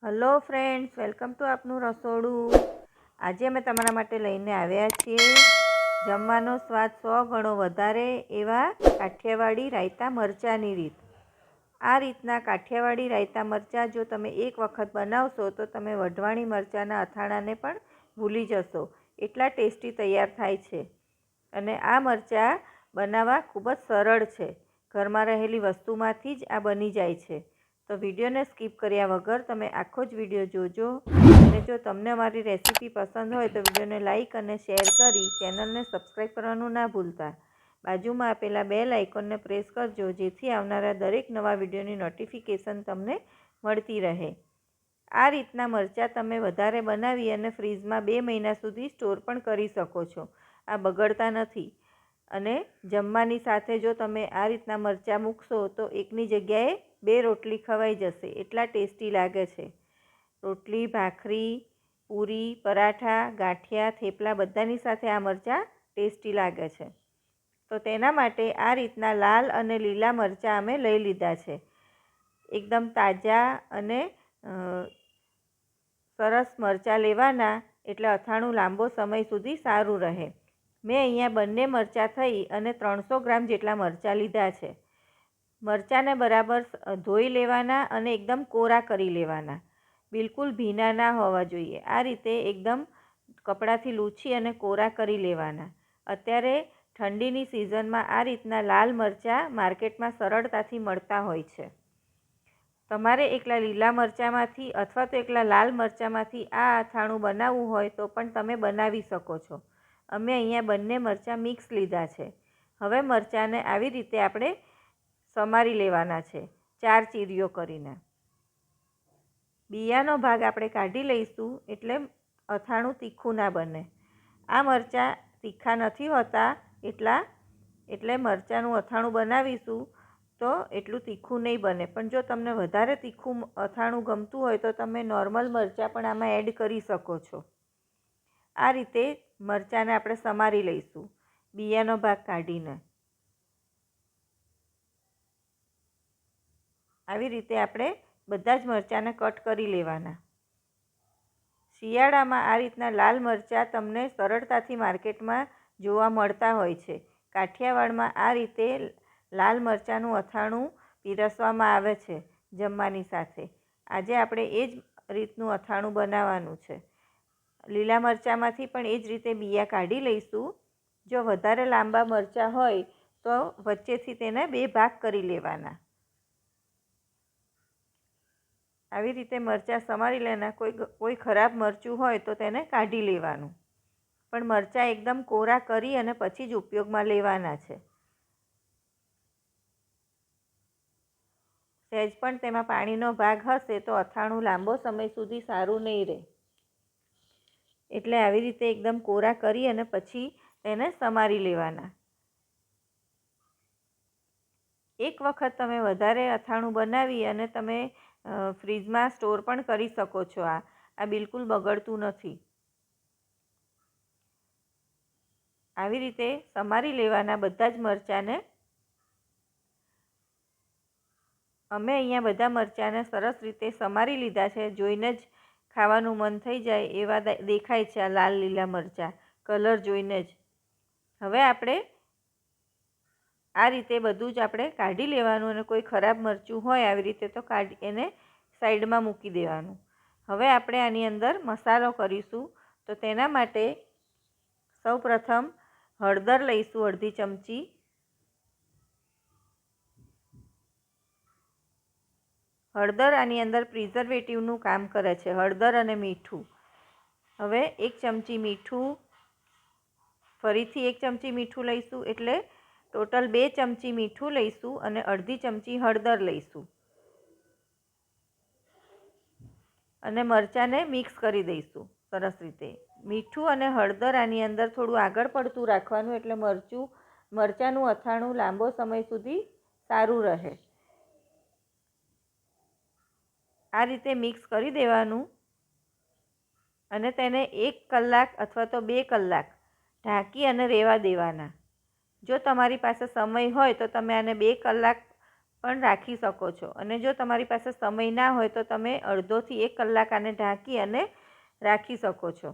Hello friends, welcome to આપનું રસોડું। આજે અમે તમારા માટે લઈને આવ્યા છીએ જમવાનો સ્વાદ 100 ગણો વધારે એવા કાઠિયાવાડી રાયતા મરચાંની રીત। આ રીતના કાઠિયાવાડી રાયતા મરચાં જો તમે એક વખત બનાવશો તો તમે વઢવાણી મરચાંના અથાણાને પણ ભૂલી જશો, એટલા ટેસ્ટી તૈયાર થાય છે। અને આ મરચાં બનાવવા ખૂબ જ સરળ છે, ઘરમાં રહેલી વસ્તુમાંથી જ આ બની જાય છે। તો વિડીયોને સ્કીપ કર્યા વગર તમે આખો જ વિડીયો જોજો। અને જો તમને અમારી રેસીપી પસંદ હોય તો વિડીયોને લાઇક અને શેર કરી ચેનલને સબસ્ક્રાઈબ કરવાનું ના ભૂલતા। બાજુમાં આપેલા બેલ આઇકોનને પ્રેસ કરજો, જેથી આવનારા દરેક નવા વિડીયોની નોટિફિકેશન તમને મળતી રહે। આ રીતના મરચાં તમે વધારે બનાવી અને ફ્રીજમાં 2 મહિના સુધી સ્ટોર પણ કરી શકો છો, આ બગડતા નથી। અને જમવાની સાથે જો તમે આ રીતના મરચાં મૂકશો તો એકની જગ્યાએ 2 રોટલી ખવાઈ જશે, એટલા ટેસ્ટી લાગે છે। રોટલી, ભાખરી, પૂરી, પરાઠા, ગાંઠિયા, થેપલા બધાની સાથે આ મરચાં ટેસ્ટી લાગે છે। તો તેના માટે આ રીતના લાલ અને લીલા મરચાં અમે લઈ લીધા છે, એકદમ તાજા અને સરસ મરચાં લેવાના, એટલે અથાણું લાંબો સમય સુધી સારું રહે। મેં અહીંયા બંને મરચાં થઈ અને 300 ગ્રામ જેટલા મરચાં લીધા છે। મરચાંને બરાબર ધોઈ લેવાના અને એકદમ કોરા કરી લેવાના, બિલકુલ ભીના ના હોવા જોઈએ। આ રીતે એકદમ કપડાથી લૂછી અને કોરા કરી લેવાના। અત્યારે ઠંડીની સિઝનમાં આ રીતના લાલ મરચાં માર્કેટમાં સરળતાથી મળતા હોય છે। તમારે એકલા લીલા મરચાંમાંથી અથવા તો એકલા લાલ મરચાંમાંથી આ અથાણું બનાવવું હોય તો પણ તમે બનાવી શકો છો। અમે અહીંયા બંને મરચાં મિક્સ લીધા છે। હવે મરચાંને આવી રીતે આપણે સમારી લેવાના છે, 4 ચીરીઓ કરીને। બિયાનો ભાગ આપણે કાઢી લઈશું, એટલે અથાણું તીખું ના બને। આ મરચાં તીખા નથી હોતા એટલે મરચાંનું અથાણું બનાવીશું તો એટલું તીખું નહીં બને। પણ જો તમને વધારે તીખું અથાણું ગમતું હોય તો તમે નોર્મલ મરચાં પણ આમાં એડ કરી શકો છો। આ રીતે મરચાંને આપણે સમારી લઈશું, બિયાનો ભાગ કાઢીને। આવી રીતે આપણે બધા જ મરચાંને કટ કરી લેવાના। શિયાળામાં આ રીતના લાલ મરચાં તમને સરળતાથી માર્કેટમાં જોવા મળતા હોય છે। કાઠિયાવાડમાં આ રીતે લાલ મરચાંનું અથાણું પીરસવામાં આવે છે જમવાની સાથે। આજે આપણે એ જ રીતનું અથાણું બનાવવાનું છે। લીલા મરચાંમાંથી પણ એ જ રીતે બિયા કાઢી લઈશું। જો વધારે લાંબા મરચાં હોય તો વચ્ચેથી તેને 2 ભાગ કરી લેવાના। આવી રીતે મરચાં સમારી લેના। કોઈ ખરાબ મરચું હોય તો તેને કાઢી લેવાનું, પણ મરચાં એકદમ કોરા કરી અને પછી જ ઉપયોગમાં લેવાના છે। સહેજ પણ તેમાં પાણીનો ભાગ હશે તો અથાણું લાંબો સમય સુધી સારું નહીં રહે, એટલે આવી રીતે એકદમ કોરા કરી અને પછી તેને સમારી લેવાના। એક વખત તમે વધારે અથાણું બનાવી અને તમે ફ્રીજમાં સ્ટોર પણ કરી શકો છો। આ બિલકુલ બગડતું નથી। આવી રીતે સમારી લેવાના બધા જ મરચાંને। અમે અહીંયા બધા મરચાંને સરસ રીતે સમારી લીધા છે, જોઈને જ ખાવાનું મન થઈ જાય એવા દેખાય છે આ લાલ લીલા મરચાં, કલર જોઈને જ। હવે આપણે આ રીતે બધું જ આપણે કાઢી લેવાનું, અને કોઈ ખરાબ મરચું હોય આવી રીતે તો એને સાઈડમાં મૂકી દેવાનું। હવે આપણે આની અંદર મસાલો કરીશું, તો તેના માટે સૌપ્રથમ હળદર લઈશું, અડધી ચમચી। હળદર આની અંદર પ્રિઝર્વેટિવનું કામ કરે છે, હળદર અને મીઠું। હવે 1 ચમચી મીઠું, ફરીથી 1 ચમચી મીઠું લઈશું, એટલે ટોટલ 2 ચમચી મીઠું લઈશું અને અડધી ચમચી હળદર લઈશું, અને મરચાંને મિક્સ કરી દઈશું સરસ રીતે। મીઠું અને હળદર આની અંદર થોડું આગળ પડતું રાખવાનું, એટલે મરચાંનું અથાણું લાંબો સમય સુધી સારું રહે। આ રીતે મિક્સ કરી દેવાનું અને તેને 1 કલાક અથવા તો 2 કલાક ઢાંકી અને રહેવા દેવાના। જો તમારી પાસે સમય હોય તો તમે આને 2 કલાક પણ રાખી શકો છો. અને જો તમારી પાસે સમય ના હોય તો તમે અડધોથી 1 કલાક આને ઢાંકી અને રાખી શકો છો.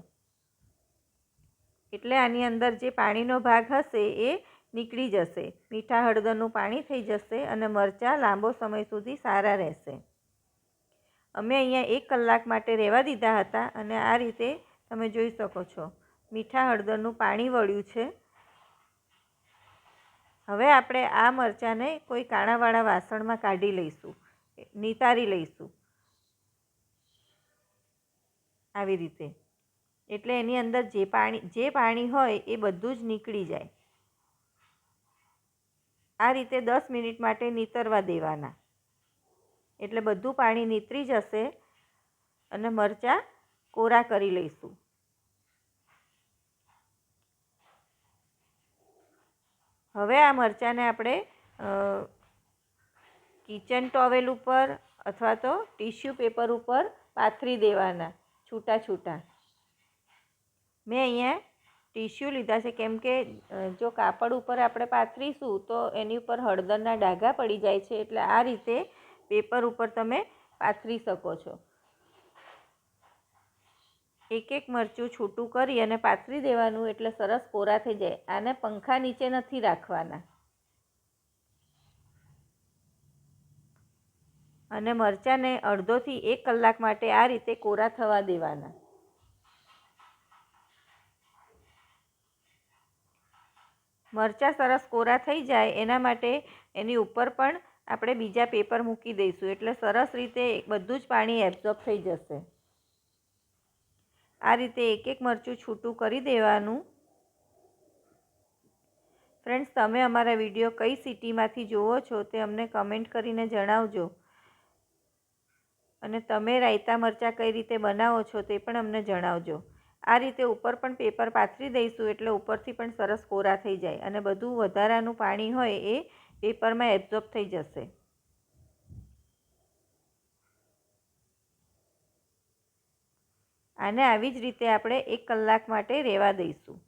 એટલે આની અંદર જે પાણીનો ભાગ હશે એ નીકળી જશે, મીઠા હળદરનું પાણી થઈ જશે અને મરચાં લાંબો સમય સુધી સારા રહેશે. અમે અહીંયા 1 કલાક માટે રહેવા દીધા હતા અને આ રીતે તમે જોઈ શકો છો મીઠા હળદરનું પાણી વળ્યું છે. હવે આપણે આ મરચાંને કોઈ કાણાવાળા વાસણમાં કાઢી લઈશું, નિતારી લઈશું આવી રીતે. એટલે એની અંદર જે પાણી હોય એ બધું જ નીકળી જાય. આ રીતે 10 મિનિટ માટે નીતરવા દેવાના, એટલે બધું પાણી નીતરી જશે અને મરચાં કોરા કરી લઈશું. હવે આ મરચાંને આપણે કિચન ટોવેલ ઉપર અથવા તો ટીશ્યુ પેપર ઉપર પાથરી દેવાના છૂટા છૂટા. મેં અહીંયા ટીશ્યુ લીધા છે કેમ કે જો કાપડ ઉપર આપણે પાથરીશું તો એની ઉપર હળદરના ડાઘા પડી જાય છે. એટલે આ રીતે પેપર ઉપર તમે પાથરી શકો છો. એક એક મરચું છૂટું કરી અને પાથરી દેવાનું એટલે સરસ કોરા થઈ જાય. આને પંખા નીચે નથી રાખવાના. અને મરચાંને અડધોથી 1 કલાક માટે આ રીતે કોરા થવા દેવાના. મરચાં સરસ કોરા થઈ જાય એના માટે એની ઉપર પણ આપણે બીજા પેપર મૂકી દઈશું, એટલે સરસ રીતે બધું જ પાણી એબ્ઝોર્બ થઈ જશે. આ રીતે એક એક મરચું છૂટું કરી દેવાનું. ફ્રેન્ડ્સ, તમે અમારા વિડીયો કઈ સિટીમાંથી જુઓ છો તે અમને કમેન્ટ કરીને જણાવજો. અને તમે રાયતા મરચાં કઈ રીતે બનાવો છો તે પણ અમને જણાવજો. આ રીતે ઉપર પણ પેપર પાથરી દઈશું એટલે ઉપરથી પણ સરસ કોરા થઈ જાય અને બધું વધારાનું પાણી હોય એ પેપરમાં એબ્ઝોર્બ થઈ જશે. આને આવી જ રીતે આપણે 1 કલાક માટે રહેવા દઈશું.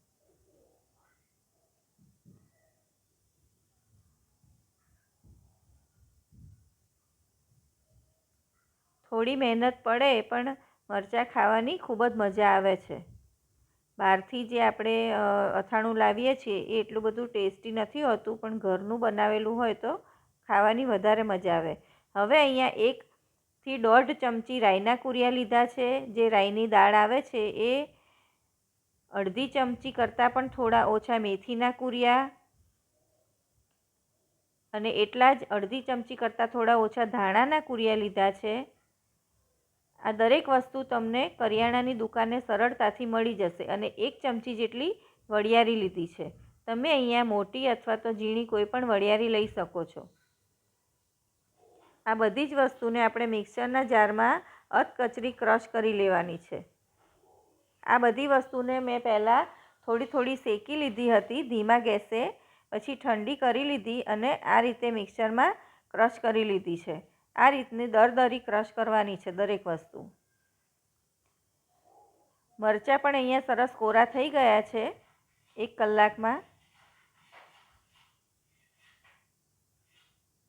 થોડી મહેનત પડે પણ મરચાં ખાવાની ખૂબ જ મજા આવે છે. બહારથી જે આપણે અથાણું લાવીએ છીએ એ એટલું બધું ટેસ્ટી નથી હોતું, પણ ઘરનું બનાવેલું હોય તો ખાવાની વધારે મજા આવે. હવે અહીંયા 1 થી 1.5 ચમચી રાઈના કુરિયા લીધા છે. જે રાઈની દાળ આવે છે એ અડધી ચમચી કરતાં પણ થોડા ઓછા મેથીના કુરિયા અને એટલા જ અડધી ચમચી કરતાં થોડા ઓછા ધાણાના કુરિયા લીધા છે. આ દરેક વસ્તુ તમને કરિયાણાની દુકાને સરળતાથી મળી જશે. અને 1 ચમચી જેટલી વરિયાળી લીધી છે. તમે અહીંયા મોટી અથવા તો ઝીણી કોઈ પણ વરિયાળી લઈ શકો છો. આ બધી જ વસ્તુને આપણે મિક્સરના જારમાં અધકચરી ક્રશ કરી લેવાની છે. આ બધી વસ્તુને મેં પહેલાં થોડી શેકી લીધી હતી ધીમા ગેસે, પછી ઠંડી કરી લીધી અને આ રીતે મિક્સરમાં ક્રશ કરી લીધી છે. આ રીતની દરદરી ક્રશ કરવાની છે દરેક વસ્તુ. મરચાં પણ અહીંયા સરસ કોરા થઈ ગયા છે 1 કલાકમાં.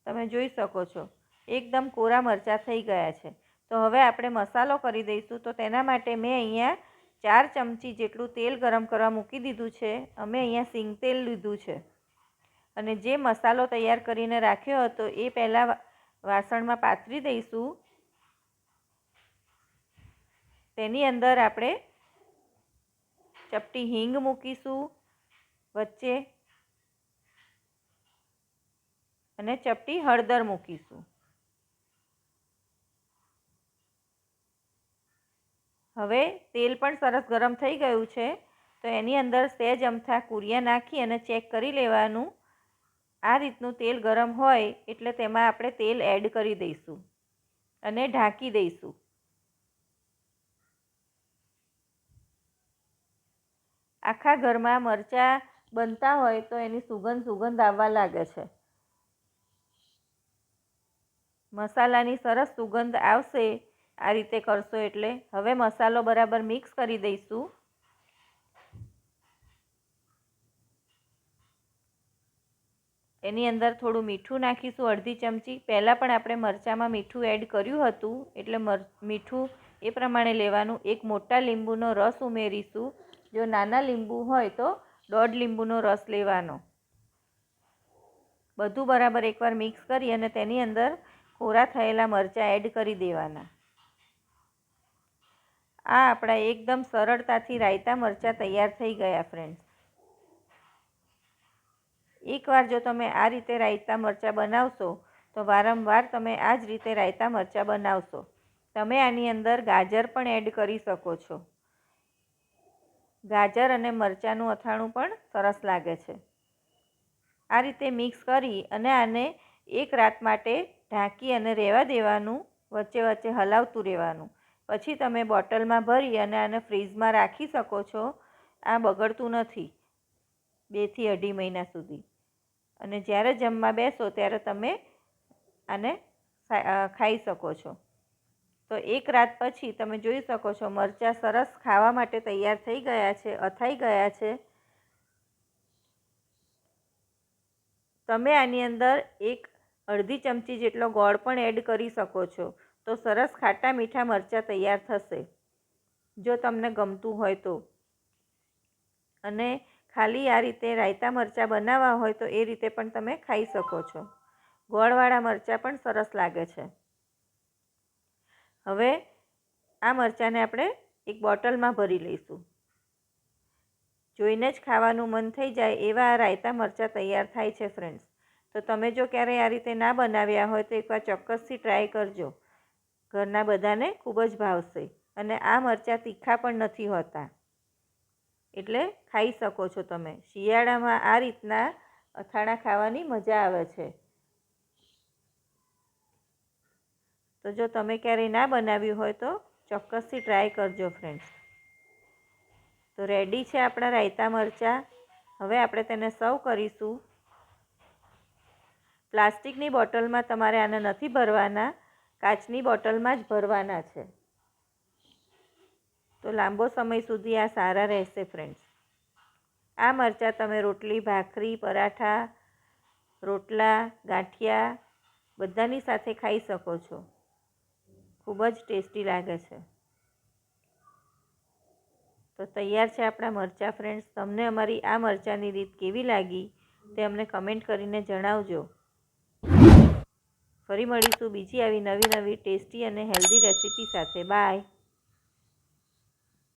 તમે જોઈ શકો છો એકદમ કોરા મરચાં થઈ ગયા છે. તો હવે આપણે મસાલો કરી દઈશું. તો તેના માટે મેં અહીંયા 4 ચમચી જેટલું તેલ ગરમ કરવા મૂકી દીધું છે. અમે અહીંયા સિંગ તેલ લીધું છે. અને જે મસાલો તૈયાર કરીને રાખ્યો હતો એ પહેલાં વાસણમાં પાથરી દઈશું. તેની અંદર આપણે ચપટી હિંગ મૂકીશું વચ્ચે અને ચપટી હળદર મૂકીશું. હવે તેલ પણ સરસ ગરમ થઈ ગયું છે તો એની અંદર સહેજ અમથા કુરિયા નાખી અને ચેક કરી લેવાનું. આ રીતનું તેલ ગરમ હોય એટલે તેમાં આપણે તેલ એડ કરી દઈશું અને ઢાંકી દઈશું. આખા ઘરમાં મરચાં બનતા હોય તો એની સુગંધ આવવા લાગે છે. મસાલાની સરસ સુગંધ આવશે આ રીતે કરશો એટલે. હવે મસાલો બરાબર મિક્સ કરી દઈશું. એની અંદર થોડું મીઠું નાખીશું, અડધી ચમચી. પહેલાં પણ આપણે મરચાંમાં મીઠું એડ કર્યું હતું, એટલે મીઠું એ પ્રમાણે લેવાનું. એક મોટા લીંબુનો રસ ઉમેરીશું. જો નાના લીંબુ હોય તો 1.5 લીંબુનો રસ લેવાનો. બધું બરાબર એકવાર મિક્સ કરી અને તેની અંદર કોરા થયેલા મરચાં એડ કરી દેવાના. આ આપણા એકદમ સરળતાથી રાયતા મરચાં તૈયાર થઈ ગયા ફ્રેન્ડ્સ. એકવાર જો તમે આ રીતે રાયતા મરચાં બનાવશો તો વારંવાર તમે આ જ રીતે રાયતા મરચાં બનાવશો. તમે આની અંદર ગાજર પણ એડ કરી શકો છો. ગાજર અને મરચાંનું અથાણું પણ સરસ લાગે છે. આ રીતે મિક્સ કરી અને આને એક રાત માટે ઢાંકી અને રહેવા દેવાનું. વચ્ચે વચ્ચે હલાવતું રહેવાનું. પછી તમે બોટલમાં ભરી અને આને ફ્રીઝમાં રાખી શકો છો. આ બગડતું નથી 2 થી 2.5 મહિના સુધી. અને જ્યારે જમવા બેસો ત્યારે તમે આને ખાઈ શકો છો. તો એક રાત પછી તમે જોઈ શકો છો મરચાં સરસ ખાવા માટે તૈયાર થઈ ગયા છે, અથાઈ ગયા છે. તમે આની અંદર 1/2 ચમચી જેટલો ગોળ પણ એડ કરી શકો છો. તો સરસ ખાટા મીઠા મરચાં તૈયાર થશે, જો તમને ગમતું હોય તો. અને ખાલી આ રીતે રાયતા મરચાં બનાવવા હોય તો એ રીતે પણ તમે ખાઈ શકો છો. ગોળવાળા મરચાં પણ સરસ લાગે છે. હવે આ મરચાંને આપણે એક બોટલમાં ભરી લઈશું. જોઈને જ ખાવાનું મન થઈ જાય એવા આ રાયતા મરચાં તૈયાર થાય છે ફ્રેન્ડ્સ. તો તમે જો ક્યારેય આ રીતે ના બનાવ્યા હોય તો એકવાર ચોક્કસથી ટ્રાય કરજો. ઘરના બધાને ખૂબ જ ભાવશે. અને આ મરચાં તીખા પણ નથી હોતા, એટલે ખાઈ શકો છો તમે. શિયાળામાં આ રીતના અથાણાં ખાવાની મજા આવે છે. તો જો તમે ક્યારેય ના બનાવ્યું હોય તો ચોક્કસથી ટ્રાય કરજો ફ્રેન્ડ્સ. તો રેડી છે આપણા રાયતા મરચાં. હવે આપણે તેને સર્વ કરીશું. પ્લાસ્ટિકની બોટલમાં તમારે આને નથી ભરવાના, કાચની બોટલમાં જ ભરવાના છે. તો લાંબો સમય સુધી આ સારા રહેશે ફ્રેન્ડ્સ. આ મરચાં તમે રોટલી, ભાખરી, પરાઠા, રોટલા, ગાંઠિયા બધાની સાથે ખાઈ શકો છો. ખૂબ જ ટેસ્ટી લાગે છે. તો તૈયાર છે આપણા મરચાં ફ્રેન્ડ્સ. તમને અમારી આ મરચાંની રીત કેવી લાગી તે અમને કમેન્ટ કરીને જણાવજો. ફરી મળીશું બીજી આવી નવી ટેસ્ટી અને હેલ્ધી રેસીપી સાથે. બાય.